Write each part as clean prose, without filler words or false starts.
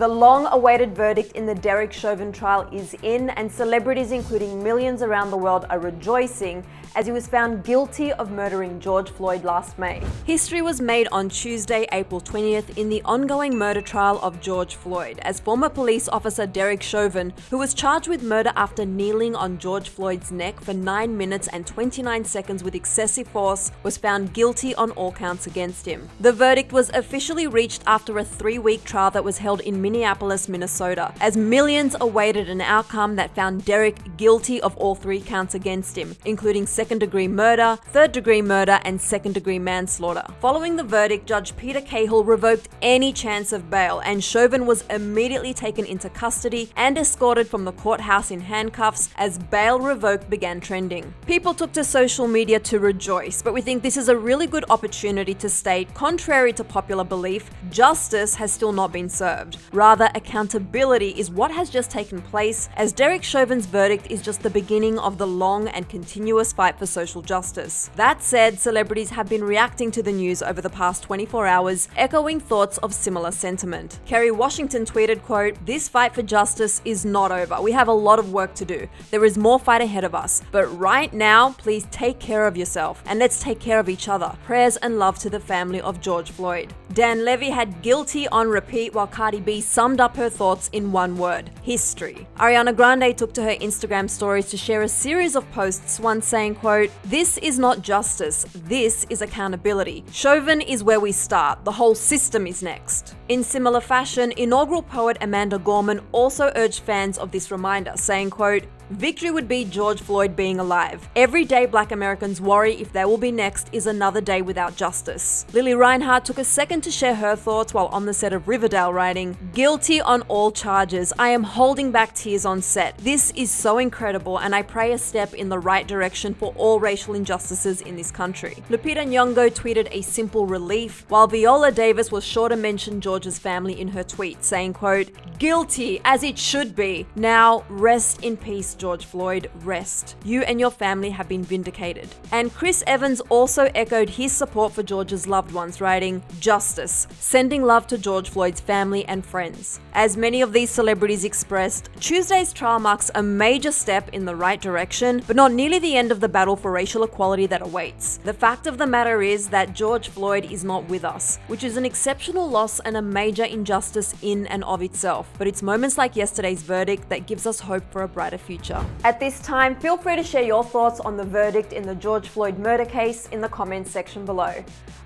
The long-awaited verdict in the Derek Chauvin trial is in, and celebrities including millions around the world are rejoicing as he was found guilty of murdering George Floyd last May. History was made on Tuesday, April 20th in the ongoing murder trial of George Floyd, as former police officer Derek Chauvin, who was charged with murder after kneeling on George Floyd's neck for 9 minutes and 29 seconds with excessive force, was found guilty on all counts against him. The verdict was officially reached after a 3-week trial that was held in Minneapolis, Minnesota, as millions awaited an outcome that found Derek guilty of all 3 counts against him, including second-degree murder, third-degree murder, and second-degree manslaughter. Following the verdict, Judge Peter Cahill revoked any chance of bail, and Chauvin was immediately taken into custody and escorted from the courthouse in handcuffs as bail revoked began trending. People took to social media to rejoice, but we think this is a really good opportunity to state, contrary to popular belief, justice has still not been served. Rather, accountability is what has just taken place, as Derek Chauvin's verdict is just the beginning of the long and continuous fight for social justice. That said, celebrities have been reacting to the news over the past 24 hours, echoing thoughts of similar sentiment. Kerry Washington tweeted, quote, "This fight for justice is not over. We have a lot of work to do. There is more fight ahead of us. But right now, please take care of yourself and let's take care of each other. Prayers and love to the family of George Floyd." Dan Levy had guilty on repeat while Cardi B summed up her thoughts in one word: history. Ariana Grande took to her Instagram stories to share a series of posts, one saying, quote, "This is not justice, this is accountability. Chauvin is where we start, the whole system is next." In similar fashion, inaugural poet Amanda Gorman also urged fans of this reminder, saying, quote, "Victory would be George Floyd being alive. Every day Black Americans worry if they will be next is another day without justice." Lily Reinhart took a second to share her thoughts while on the set of Riverdale, writing, "Guilty on all charges. I am holding back tears on set. This is so incredible, and I pray a step in the right direction for all racial injustices in this country." Lupita Nyong'o tweeted a simple relief, while Viola Davis was sure to mention George's family in her tweet, saying, quote, "Guilty, as it should be. Now, rest in peace, George Floyd, rest. You and your family have been vindicated." And Chris Evans also echoed his support for George's loved ones, writing, "Justice, sending love to George Floyd's family and friends." As many of these celebrities expressed, Tuesday's trial marks a major step in the right direction, but not nearly the end of the battle for racial equality that awaits. The fact of the matter is that George Floyd is not with us, which is an exceptional loss and a major injustice in and of itself. But it's moments like yesterday's verdict that gives us hope for a brighter future. At this time, feel free to share your thoughts on the verdict in the George Floyd murder case in the comments section below.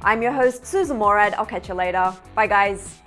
I'm your host, Susan Morad. I'll catch you later. Bye, guys.